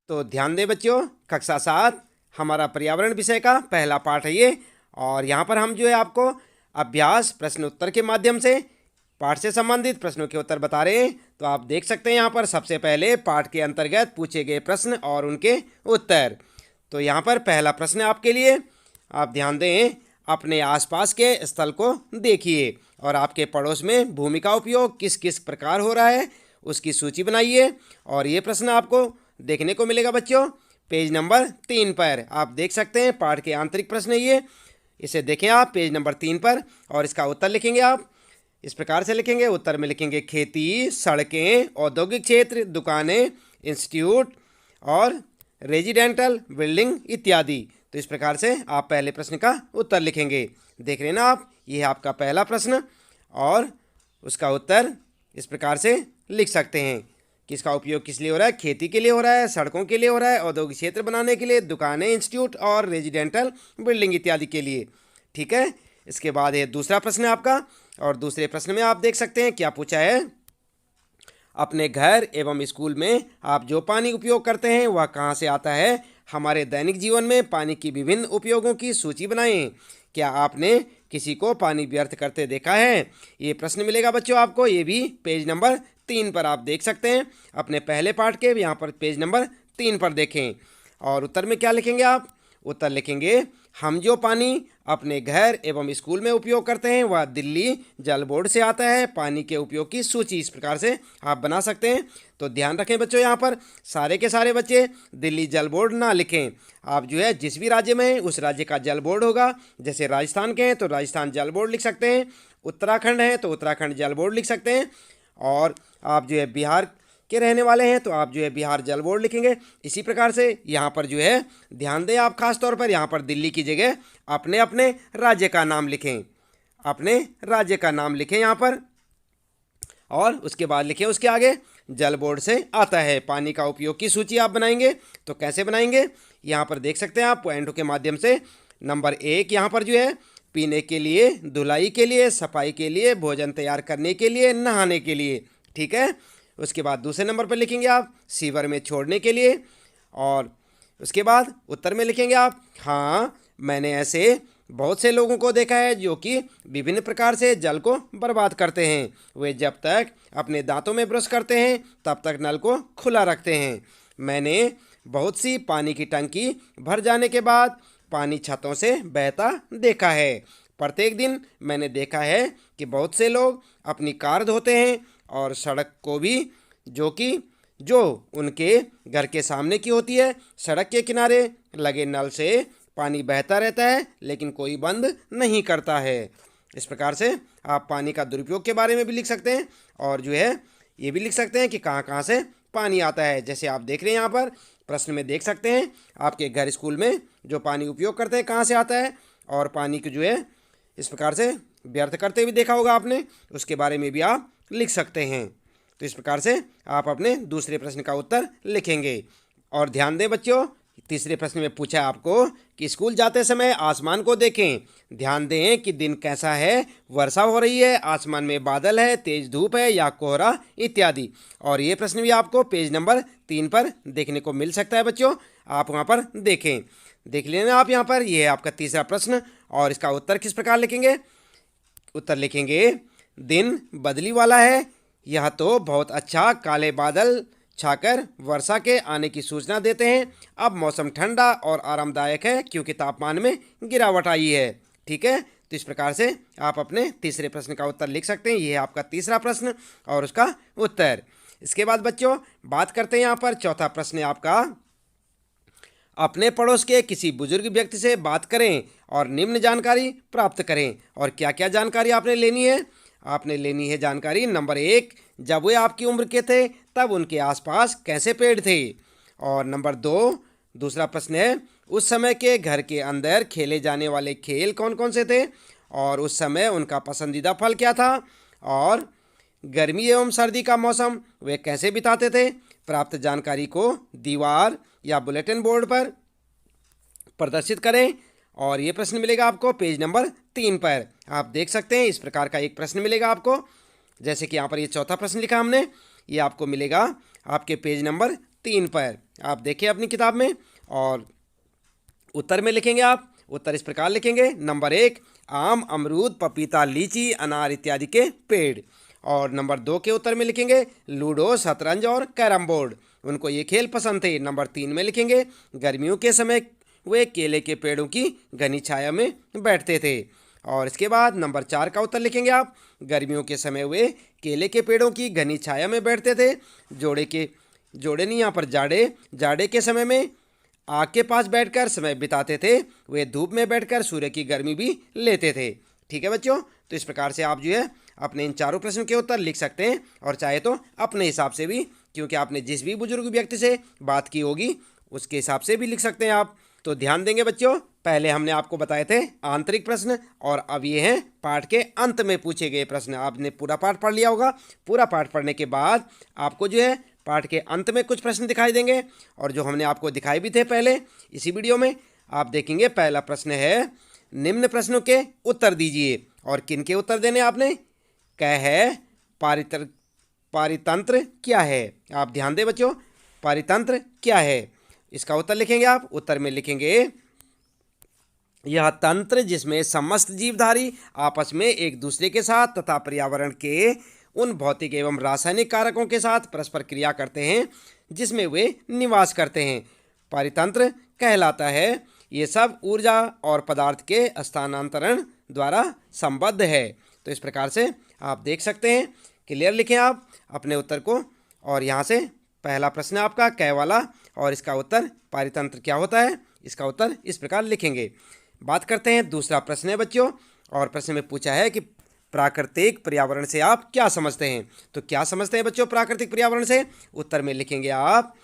तो ध्यान दें बच्चों, कक्षा 7 हमारा पर्यावरण विषय का पहला पाठ है ये। और यहाँ पर हम जो है आपको अभ्यास प्रश्न उत्तर के माध्यम से पाठ से संबंधित प्रश्नों के उत्तर बता रहे हैं। तो आप देख सकते हैं यहाँ पर सबसे पहले पाठ के अंतर्गत पूछे गए प्रश्न और उनके उत्तर। तो यहाँ पर पहला प्रश्न आपके लिए, आप ध्यान दें, अपने आसपास के स्थल को देखिए और आपके पड़ोस में भूमि का उपयोग किस किस प्रकार हो रहा है उसकी सूची बनाइए। और ये प्रश्न आपको देखने को मिलेगा बच्चों पेज नंबर 3 पर। आप देख सकते हैं पाठ के आंतरिक प्रश्न ये, इसे देखें आप पेज नंबर 3 पर। और इसका उत्तर लिखेंगे आप इस प्रकार से लिखेंगे। उत्तर में लिखेंगे खेती, सड़कें, औद्योगिक क्षेत्र, दुकानें, इंस्टीट्यूट और रेजिडेंटल बिल्डिंग इत्यादि। तो इस प्रकार से आप पहले प्रश्न का उत्तर लिखेंगे। देख रहे हैं ना आप, ये है आपका पहला प्रश्न और उसका उत्तर इस प्रकार से लिख सकते हैं कि इसका उपयोग किस लिए हो रहा है। खेती के लिए हो रहा है, सड़कों के लिए हो रहा है, औद्योगिक क्षेत्र बनाने के लिए, दुकानें, इंस्टीट्यूट और रेजिडेंटल बिल्डिंग इत्यादि के लिए। ठीक है, इसके बाद है दूसरा प्रश्न आपका। और दूसरे प्रश्न में आप देख सकते हैं क्या पूछा है। अपने घर एवं स्कूल में आप जो पानी उपयोग करते हैं वह कहाँ से आता है। हमारे दैनिक जीवन में पानी की विभिन्न उपयोगों की सूची बनाएं। क्या आपने किसी को पानी व्यर्थ करते देखा है। ये प्रश्न मिलेगा बच्चों आपको, ये भी पेज नंबर 3 पर आप देख सकते हैं। अपने पहले पाठ के यहाँ पर पेज नंबर 3 पर देखें। और उत्तर में क्या लिखेंगे आप। उत्तर लिखेंगे हम जो पानी अपने घर एवं स्कूल में उपयोग करते हैं वह दिल्ली जल बोर्ड से आता है। पानी के उपयोग की सूची इस प्रकार से आप बना सकते हैं। तो ध्यान रखें बच्चों, यहाँ पर सारे के सारे बच्चे दिल्ली जल बोर्ड ना लिखें। आप जो है जिस भी राज्य में हैं उस राज्य का जल बोर्ड होगा। जैसे राजस्थान के हैं तो राजस्थान जल बोर्ड लिख सकते हैं, उत्तराखंड है तो उत्तराखंड जल बोर्ड लिख सकते हैं। और आप जो है बिहार के रहने वाले हैं तो आप जो है बिहार जल बोर्ड लिखेंगे। इसी प्रकार से यहाँ पर जो है ध्यान दें आप, खास तौर पर यहाँ पर दिल्ली की जगह अपने अपने राज्य का नाम लिखें, अपने राज्य का नाम लिखें यहाँ पर। और उसके बाद लिखें उसके आगे जल बोर्ड से आता है। पानी का उपयोग की सूची आप बनाएंगे तो कैसे बनाएंगे, यहाँ पर देख सकते हैं आप पॉइंटों के माध्यम से। नंबर 1 यहाँ पर जो है पीने के लिए, धुलाई के लिए, सफाई के लिए, भोजन तैयार करने के लिए, नहाने के लिए। ठीक है, उसके बाद दूसरे नंबर पर लिखेंगे आप सीवर में छोड़ने के लिए। और उसके बाद उत्तर में लिखेंगे आप हाँ, मैंने ऐसे बहुत से लोगों को देखा है जो कि विभिन्न प्रकार से जल को बर्बाद करते हैं। वे जब तक अपने दांतों में ब्रश करते हैं तब तक नल को खुला रखते हैं। मैंने बहुत सी पानी की टंकी भर जाने के बाद पानी छतों से बहता देखा है। प्रत्येक दिन मैंने देखा है कि बहुत से लोग अपनी कार धोते हैं और सड़क को भी, जो उनके घर के सामने की होती है। सड़क के किनारे लगे नल से पानी बहता रहता है लेकिन कोई बंद नहीं करता है। इस प्रकार से आप पानी का दुरुपयोग के बारे में भी लिख सकते हैं और जो है ये भी लिख सकते हैं कि कहाँ कहाँ से पानी आता है। जैसे आप देख रहे हैं यहाँ पर प्रश्न में देख सकते हैं आपके घर स्कूल में जो पानी उपयोग करते हैं कहाँ से आता है। और पानी को जो है इस प्रकार से व्यर्थ करते भी देखा होगा आपने, उसके बारे में भी आप लिख सकते हैं। तो इस प्रकार से आप अपने दूसरे प्रश्न का उत्तर लिखेंगे। और ध्यान दें बच्चों, तीसरे प्रश्न में पूछा है आपको कि स्कूल जाते समय आसमान को देखें। ध्यान दें कि दिन कैसा है, वर्षा हो रही है, आसमान में बादल है, तेज धूप है या कोहरा इत्यादि। और ये प्रश्न भी आपको पेज नंबर 3 पर देखने को मिल सकता है बच्चों, आप वहाँ पर देखें, देख लेना आप यहाँ पर। यह है आपका तीसरा प्रश्न और इसका उत्तर किस प्रकार लिखेंगे। उत्तर लिखेंगे दिन बदली वाला है, यह तो बहुत अच्छा, काले बादल छाकर वर्षा के आने की सूचना देते हैं। अब मौसम ठंडा और आरामदायक है क्योंकि तापमान में गिरावट आई है। ठीक है, तो इस प्रकार से आप अपने तीसरे प्रश्न का उत्तर लिख सकते हैं। ये है आपका तीसरा प्रश्न और उसका उत्तर। इसके बाद बच्चों बात करते हैं यहाँ पर चौथा प्रश्न है आपका, अपने पड़ोस के किसी बुजुर्ग व्यक्ति से बात करें और निम्न जानकारी प्राप्त करें। और क्या क्या जानकारी आपने लेनी है। आपने लेनी है जानकारी नंबर 1, जब वे आपकी उम्र के थे तब उनके आसपास कैसे पेड़ थे। और नंबर 2, दूसरा प्रश्न है उस समय के घर के अंदर खेले जाने वाले खेल कौन कौन से थे और उस समय उनका पसंदीदा फल क्या था। और गर्मी एवं सर्दी का मौसम वे कैसे बिताते थे। प्राप्त जानकारी को दीवार या बुलेटिन बोर्ड पर प्रदर्शित करें। और ये प्रश्न मिलेगा आपको पेज नंबर 3 पर। आप देख सकते हैं इस प्रकार का एक प्रश्न मिलेगा आपको, जैसे कि यहाँ पर ये चौथा प्रश्न लिखा हमने, ये आपको मिलेगा आपके पेज नंबर 3 पर। आप देखिए अपनी किताब में और उत्तर में लिखेंगे आप। उत्तर इस प्रकार लिखेंगे। नंबर 1 आम, अमरूद, पपीता, लीची, अनार इत्यादि के पेड़। और नंबर 2 के उत्तर में लिखेंगे लूडो, शतरंज और कैरम बोर्ड, उनको ये खेल पसंद थे। नंबर 3 में लिखेंगे गर्मियों के समय वे केले के पेड़ों की घनी छाया में बैठते थे। और इसके बाद नंबर 4 का उत्तर लिखेंगे आप। गर्मियों के समय वे केले के पेड़ों की घनी छाया में बैठते थे। जोड़े नहीं यहाँ पर जाड़े के समय में आग के पास बैठकर समय बिताते थे। वे धूप में बैठकर सूर्य की गर्मी भी लेते थे। ठीक है बच्चों, तो इस प्रकार से आप जो है अपने इन चारों प्रश्नों के उत्तर लिख सकते हैं, और चाहे तो अपने हिसाब से भी, क्योंकि आपने जिस भी बुजुर्ग व्यक्ति से बात की होगी उसके हिसाब से भी लिख सकते हैं आप। तो ध्यान देंगे बच्चों, पहले हमने आपको बताए थे आंतरिक प्रश्न, और अब ये हैं पाठ के अंत में पूछे गए प्रश्न। आपने पूरा पाठ पढ़ लिया होगा। पूरा पाठ पढ़ने के बाद आपको जो है पाठ के अंत में कुछ प्रश्न दिखाई देंगे, और जो हमने आपको दिखाए भी थे पहले इसी वीडियो में। आप देखेंगे पहला प्रश्न है निम्न प्रश्नों के उत्तर दीजिए। और किन के उत्तर देने आपने? क है पारितंत्र क्या है। आप ध्यान दें बच्चों, पारितंत्र क्या है, इसका उत्तर लिखेंगे आप। उत्तर में लिखेंगे यह तंत्र जिसमें समस्त जीवधारी आपस में एक दूसरे के साथ तथा पर्यावरण के उन भौतिक एवं रासायनिक कारकों के साथ परस्पर क्रिया करते हैं जिसमें वे निवास करते हैं, पारितंत्र कहलाता है। ये सब ऊर्जा और पदार्थ के स्थानांतरण द्वारा संबद्ध है। तो इस प्रकार से आप देख सकते हैं। क्लियर लिखें आप अपने उत्तर को। और यहाँ से पहला प्रश्न आपका क वाला, और इसका उत्तर पारितंत्र क्या होता है, इसका उत्तर इस प्रकार लिखेंगे। बात करते हैं दूसरा प्रश्न है बच्चों, और प्रश्न में पूछा है कि प्राकृतिक पर्यावरण से आप क्या समझते हैं। तो क्या समझते हैं बच्चों प्राकृतिक पर्यावरण से? उत्तर में लिखेंगे आप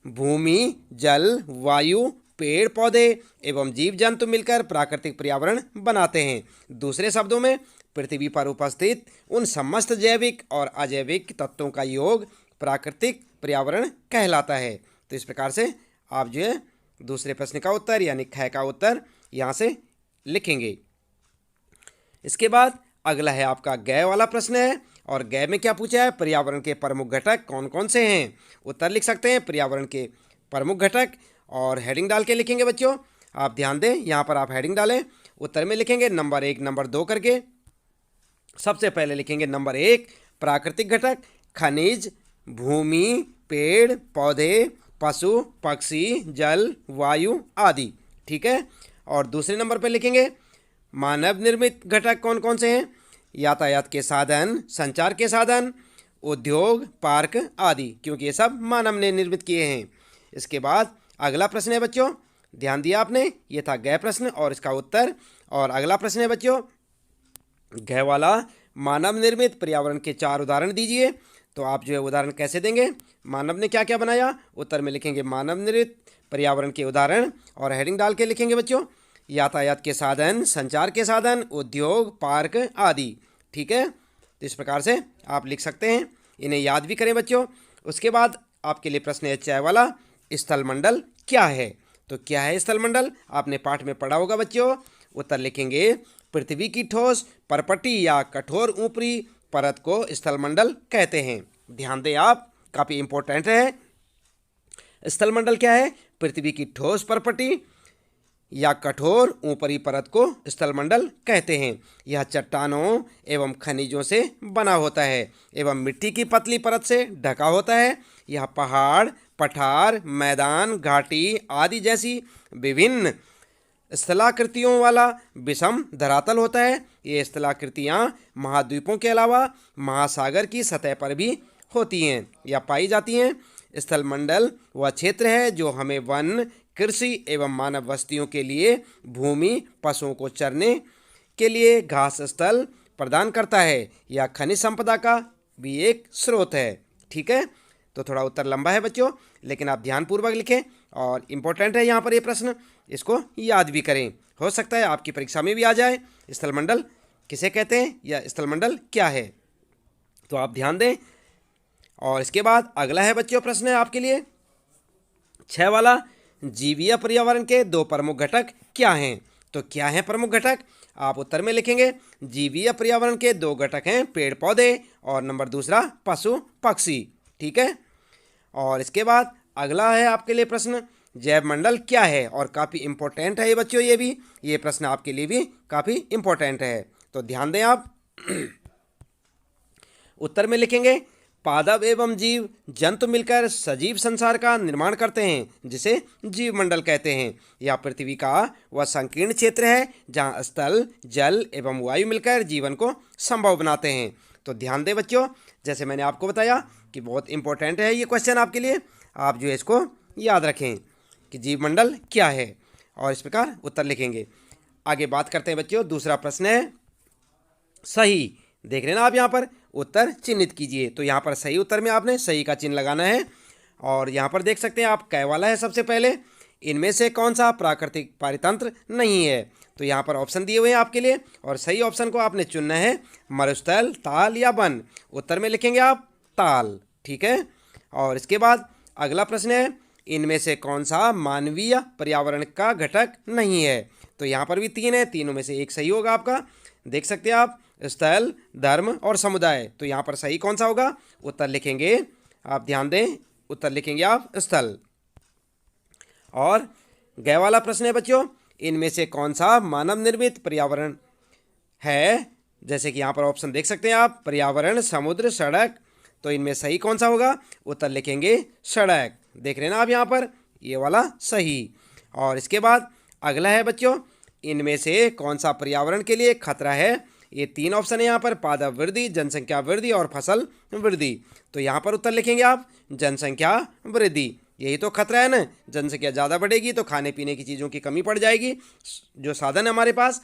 भूमि, जल, वायु, पेड़ पौधे एवं जीव जंतु मिलकर प्राकृतिक पर्यावरण बनाते हैं। दूसरे शब्दों में पृथ्वी पर उपस्थित उन समस्त जैविक और अजैविक तत्वों का योग प्राकृतिक पर्यावरण कहलाता है। तो इस प्रकार से आप जो है दूसरे प्रश्न का उत्तर यानी ख का उत्तर यहाँ से लिखेंगे। इसके बाद अगला है आपका ग वाला प्रश्न है, और ग में क्या पूछा है? पर्यावरण के प्रमुख घटक कौन कौन से हैं। उत्तर लिख सकते हैं पर्यावरण के प्रमुख घटक, और हेडिंग डाल के लिखेंगे बच्चों। आप ध्यान दें, यहाँ पर आप हेडिंग डालें। उत्तर में लिखेंगे नंबर 1 नंबर 2 करके। सबसे पहले लिखेंगे नंबर 1 प्राकृतिक घटक खनिज, भूमि, पेड़ पौधे, पशु पक्षी, जल, वायु आदि। ठीक है। और दूसरे नंबर पर लिखेंगे मानव निर्मित घटक कौन कौन से हैं? यातायात के साधन, संचार के साधन, उद्योग, पार्क आदि, क्योंकि ये सब मानव ने निर्मित किए हैं। इसके बाद अगला प्रश्न है बच्चों, ध्यान दिया आपने, ये था ग प्रश्न और इसका उत्तर। और अगला प्रश्न है बच्चों घ वाला, मानव निर्मित पर्यावरण के 4 उदाहरण दीजिए। तो आप जो है उदाहरण कैसे देंगे? मानव ने क्या क्या बनाया? उत्तर में लिखेंगे मानव निर्मित पर्यावरण के उदाहरण, और हेडिंग डाल के लिखेंगे बच्चों यातायात के साधन, संचार के साधन, उद्योग, पार्क आदि। ठीक है। तो इस प्रकार से आप लिख सकते हैं, इन्हें याद भी करें बच्चों। उसके बाद आपके लिए प्रश्न है च वाला, स्थलमंडल क्या है। तो क्या है स्थलमंडल? आपने पाठ में पढ़ा होगा बच्चों। उत्तर लिखेंगे पृथ्वी की ठोस परपटी या कठोर ऊपरी परत को स्थलमंडल कहते हैं। ध्यान दें आप, काफ़ी इंपॉर्टेंट है। स्थलमंडल क्या है? पृथ्वी की ठोस परपटी या कठोर ऊपरी परत को स्थलमंडल कहते हैं। यह चट्टानों एवं खनिजों से बना होता है एवं मिट्टी की पतली परत से ढका होता है। यह पहाड़, पठार, मैदान, घाटी आदि जैसी विभिन्न स्थलाकृतियों वाला विषम धरातल होता है। ये स्थलाकृतियाँ महाद्वीपों के अलावा महासागर की सतह पर भी होती हैं या पाई जाती हैं। स्थलमंडल वह क्षेत्र है जो हमें वन, कृषि एवं मानव बस्तियों के लिए भूमि, पशुओं को चरने के लिए घास स्थल प्रदान करता है। यह खनिज संपदा का भी एक स्रोत है। ठीक है। तो थोड़ा उत्तर लंबा है बच्चों, लेकिन आप ध्यानपूर्वक लिखें, और इम्पोर्टेंट है यहाँ पर ये प्रश्न, इसको याद भी करें। हो सकता है आपकी परीक्षा में भी आ जाए स्थलमंडल किसे कहते हैं या स्थलमंडल क्या है। तो आप ध्यान दें। और इसके बाद अगला है बच्चों प्रश्न है आपके लिए 6 वाला, जीवीय पर्यावरण के 2 प्रमुख घटक क्या हैं। तो क्या हैं प्रमुख घटक? आप उत्तर में लिखेंगे जीवीय पर्यावरण के 2 घटक हैं पेड़ पौधे और नंबर दूसरा पशु पक्षी। ठीक है। और इसके बाद अगला है आपके लिए प्रश्न, जैव मंडल क्या है? और काफ़ी इम्पोर्टेंट है ये बच्चों, ये प्रश्न आपके लिए भी काफ़ी इम्पोर्टेंट है, तो ध्यान दें आप। उत्तर में लिखेंगे, पादप एवं जीव जंतु मिलकर सजीव संसार का निर्माण करते हैं जिसे जीव मंडल कहते हैं। यह पृथ्वी का वह संकीर्ण क्षेत्र है जहाँ स्थल, जल एवं वायु मिलकर जीवन को संभव बनाते हैं। तो ध्यान दें बच्चों, जैसे मैंने आपको बताया कि बहुत इंपॉर्टेंट है ये क्वेश्चन आपके लिए, आप जो है इसको याद रखें कि जीव मंडल क्या है, और इस प्रकार उत्तर लिखेंगे। आगे बात करते हैं बच्चों, दूसरा प्रश्न है सही। देख रहे हैं ना आप, यहाँ पर उत्तर चिन्हित कीजिए। तो यहाँ पर सही उत्तर में आपने सही का चिन्ह लगाना है, और यहाँ पर देख सकते हैं आप कै वाला है सबसे पहले, इनमें से कौन सा प्राकृतिक पारितंत्र नहीं है? तो यहाँ पर ऑप्शन दिए हुए हैं आपके लिए, और सही ऑप्शन को आपने चुनना है, मरुस्थल, ताल या वन। उत्तर में लिखेंगे आप ताल, ठीक है। और इसके बाद अगला प्रश्न है, इनमें से कौन सा मानवीय पर्यावरण का घटक नहीं है? तो यहाँ पर भी 3 है, तीनों में से एक सही होगा आपका। देख सकते हैं आप, स्थल, धर्म और समुदाय। तो यहाँ पर सही कौन सा होगा? उत्तर लिखेंगे, आप ध्यान दें, उत्तर लिखेंगे आप स्थल। और गै वाला प्रश्न है बच्चों, इनमें से कौन सा मानव निर्मित पर्यावरण है? जैसे कि यहाँ पर ऑप्शन देख सकते हैं आप, पर्यावरण, समुद्र, सड़क। तो इनमें सही कौन सा होगा? उत्तर लिखेंगे सड़क। देख रहे हैं ना आप यहाँ पर, ये वाला सही। और इसके बाद अगला है बच्चों, इनमें से कौन सा पर्यावरण के लिए खतरा है? ये 3 ऑप्शन है यहाँ पर, पादप वृद्धि, जनसंख्या वृद्धि और फसल वृद्धि। तो यहाँ पर उत्तर लिखेंगे आप जनसंख्या वृद्धि। यही तो खतरा है ना, जनसंख्या ज़्यादा बढ़ेगी तो खाने पीने की चीज़ों की कमी पड़ जाएगी, जो साधन है हमारे पास,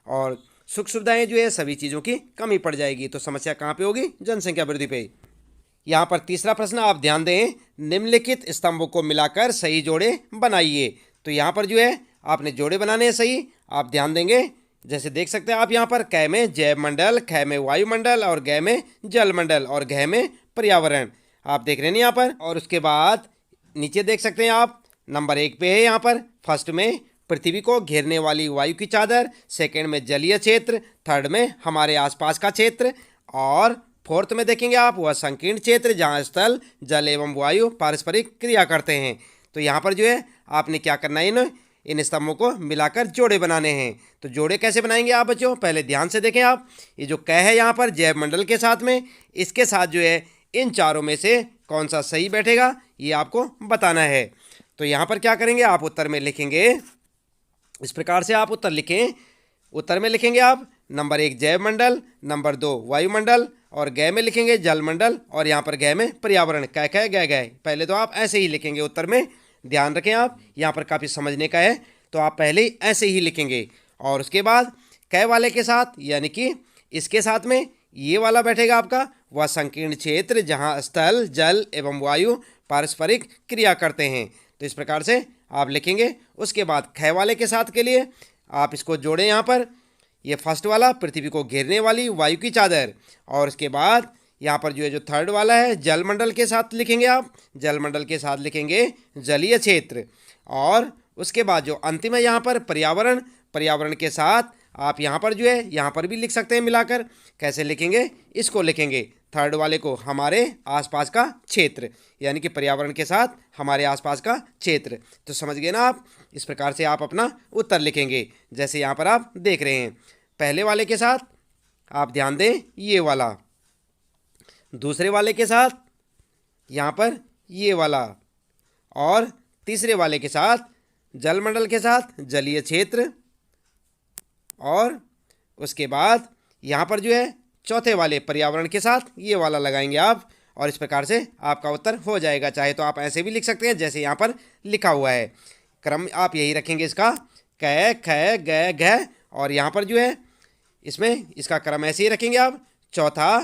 और सुख सुविधाएं जो है सभी चीज़ों की कमी पड़ जाएगी। तो समस्या कहाँ पे होगी? जनसंख्या वृद्धि पे। यहाँ पर तीसरा प्रश्न आप ध्यान दें, निम्नलिखित स्तंभों को मिलाकर सही जोड़े बनाइए। तो यहाँ पर जो है आपने जोड़े बनाने हैं सही, आप ध्यान देंगे। जैसे देख सकते हैं आप यहाँ पर, कै में जैव मंडल, ख में वायुमंडल और गै में जल मंडल और घ में पर्यावरण। आप देख रहे हैं यहाँ पर। और उसके बाद नीचे देख सकते हैं आप, नंबर 1 पे है यहाँ पर, फर्स्ट में पृथ्वी को घेरने वाली वायु की चादर, सेकंड में जलीय क्षेत्र, थर्ड में हमारे आसपास का क्षेत्र, और फोर्थ में देखेंगे आप वह संकीर्ण क्षेत्र जहाँ स्थल, जल एवं वायु पारस्परिक क्रिया करते हैं। तो यहाँ पर जो है आपने क्या करना है, इन स्तंभों को मिलाकर जोड़े बनाने हैं। तो जोड़े कैसे बनाएंगे आप बच्चों? पहले ध्यान से देखें आप, ये जो कै है यहाँ पर जैव मंडल के साथ में, इसके साथ जो है इन चारों में से कौन सा सही बैठेगा ये आपको बताना है। तो यहाँ पर क्या करेंगे, आप उत्तर में लिखेंगे, इस प्रकार से आप उत्तर लिखें। उत्तर में लिखेंगे आप नंबर 1 जैव मंडल, नंबर 2 वायुमंडल, और गै में लिखेंगे जल मंडल, और यहाँ पर गै में पर्यावरण। कै कै गै गै, पहले तो आप ऐसे ही लिखेंगे उत्तर में, ध्यान रखें आप, यहाँ पर काफ़ी समझने का है, तो आप पहले ही ऐसे ही लिखेंगे। और उसके बाद कै वाले के साथ, यानी कि इसके साथ में ये वाला बैठेगा आपका वह संकीर्ण क्षेत्र जहाँ स्थल, जल एवं वायु पारस्परिक क्रिया करते हैं। तो इस प्रकार से आप लिखेंगे। उसके बाद ख वाले के साथ के लिए आप इसको जोड़ें यहाँ पर, ये फर्स्ट वाला पृथ्वी को घेरने वाली वायु की चादर, और उसके बाद यहाँ पर जो है जो थर्ड वाला है जल मंडल के साथ लिखेंगे आप, जल मंडल के साथ लिखेंगे जलीय क्षेत्र, और उसके बाद जो अंतिम है यहाँ पर पर्यावरण, पर्यावरण के साथ आप यहाँ पर जो है यहाँ पर भी लिख सकते हैं मिलाकर। कैसे लिखेंगे? इसको लिखेंगे थर्ड वाले को हमारे आसपास का क्षेत्र, यानी कि पर्यावरण के साथ हमारे आसपास का क्षेत्र। तो समझ गए ना आप? इस प्रकार से आप अपना उत्तर लिखेंगे, जैसे यहाँ पर आप देख रहे हैं। पहले वाले के साथ आप ध्यान दें ये वाला, दूसरे वाले के साथ यहाँ पर ये वाला, और तीसरे वाले के साथ जलमंडल के साथ जलीय क्षेत्र, और उसके बाद यहाँ पर जो है चौथे वाले पर्यावरण के साथ ये वाला लगाएंगे आप, और इस प्रकार से आपका उत्तर हो जाएगा। चाहे तो आप ऐसे भी लिख सकते हैं जैसे यहाँ पर लिखा हुआ है, क्रम आप यही रखेंगे इसका, कै ख ग घ, और यहाँ पर जो है इसमें इसका क्रम ऐसे ही रखेंगे आप, चौथा,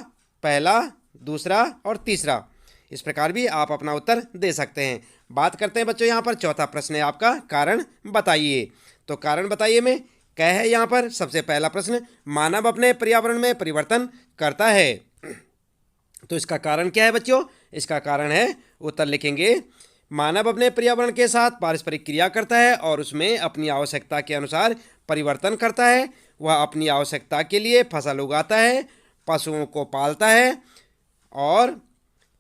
पहला, दूसरा और तीसरा। इस प्रकार भी आप अपना उत्तर दे सकते हैं। बात करते हैं बच्चों यहाँ पर चौथा प्रश्न है आपका, कारण बताइए। तो कारण बताइए में क्या है यहाँ पर? सबसे पहला प्रश्न, मानव अपने पर्यावरण में परिवर्तन करता है। तो इसका कारण क्या है बच्चों? इसका कारण है, उत्तर लिखेंगे, मानव अपने पर्यावरण के साथ पारस्परिक क्रिया करता है और उसमें अपनी आवश्यकता के अनुसार परिवर्तन करता है। वह अपनी आवश्यकता के लिए फसल उगाता है, पशुओं को पालता है, और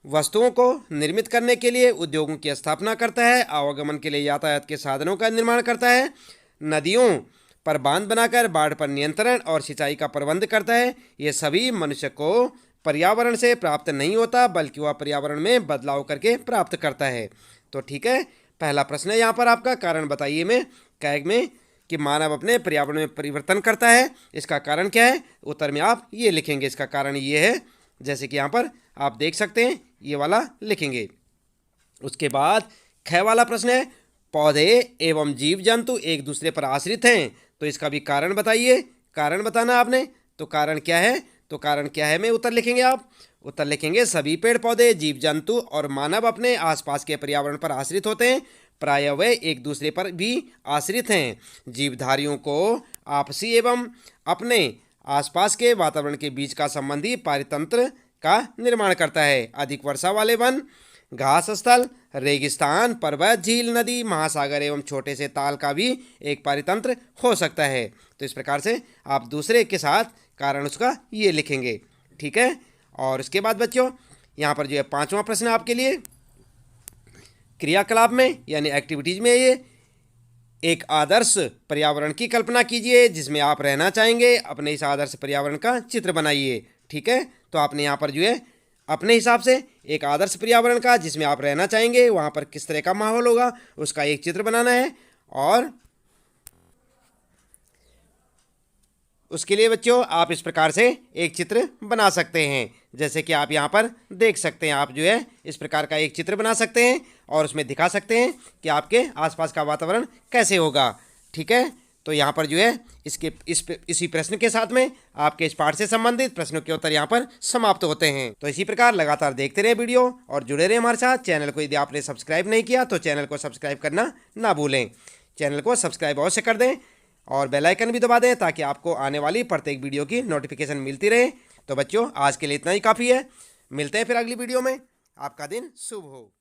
वस्तुओं को निर्मित करने के लिए उद्योगों की स्थापना करता है, आवागमन के लिए यातायात के साधनों का निर्माण करता है, नदियों पर बांध बनाकर बाढ़ पर नियंत्रण और सिंचाई का प्रबंध करता है। ये सभी मनुष्य को पर्यावरण से प्राप्त नहीं होता, बल्कि वह पर्यावरण में बदलाव करके प्राप्त करता है। तो ठीक है, पहला प्रश्न है यहाँ पर आपका, कारण बताइए में कैग में कि मानव अपने पर्यावरण में परिवर्तन करता है, इसका कारण क्या है? उत्तर में आप ये लिखेंगे, इसका कारण ये है, जैसे कि यहाँ पर आप देख सकते हैं, ये वाला लिखेंगे। उसके बाद ख वाला प्रश्न है, पौधे एवं जीव जंतु एक दूसरे पर आश्रित हैं, तो इसका भी कारण बताइए। कारण बताना आपने, तो कारण क्या है? तो कारण क्या है में उत्तर लिखेंगे आप। उत्तर लिखेंगे, सभी पेड़ पौधे, जीव जंतु और मानव अपने आसपास के पर्यावरण पर आश्रित होते हैं, प्रायः वे एक दूसरे पर भी आश्रित हैं। जीवधारियों को आपसी एवं अपने आसपास के वातावरण के बीच का संबंधी पारितंत्र का निर्माण करता है। अधिक वर्षा वाले वन, घास स्थल, रेगिस्तान, पर्वत, झील, नदी, महासागर एवं छोटे से ताल का भी एक पारितंत्र हो सकता है। तो इस प्रकार से आप दूसरे के साथ कारण उसका ये लिखेंगे, ठीक है। और इसके बाद बच्चों यहाँ पर जो है 5वां प्रश्न आपके लिए, क्रियाकलाप में यानी एक्टिविटीज में, ये एक आदर्श पर्यावरण की कल्पना कीजिए जिसमें आप रहना चाहेंगे। अपने इस आदर्श पर्यावरण का चित्र बनाइए, ठीक है। तो आपने यहाँ पर जो है अपने हिसाब से एक आदर्श पर्यावरण का जिसमें आप रहना चाहेंगे, वहाँ पर किस तरह का माहौल होगा उसका एक चित्र बनाना है। और उसके लिए बच्चों आप इस प्रकार से एक चित्र बना सकते हैं, जैसे कि आप यहाँ पर देख सकते हैं। आप जो है इस प्रकार का एक चित्र बना सकते हैं और उसमें दिखा सकते हैं कि आपके आसपास का वातावरण कैसे होगा, ठीक है। तो यहाँ पर जो है इसी प्रश्न के साथ में आपके इस पाठ से संबंधित प्रश्नों के उत्तर यहाँ पर समाप्त होते हैं। तो इसी प्रकार लगातार देखते रहे वीडियो और जुड़े रहे हमारे साथ। चैनल को यदि आपने सब्सक्राइब नहीं किया तो चैनल को सब्सक्राइब करना ना भूलें। चैनल को सब्सक्राइब अवश्य कर दें और बेल आइकन भी दबा दें ताकि आपको आने वाली प्रत्येक वीडियो की नोटिफिकेशन मिलती रहे। तो बच्चों आज के लिए इतना ही काफ़ी है, मिलते हैं फिर अगली वीडियो में। आपका दिन शुभ हो।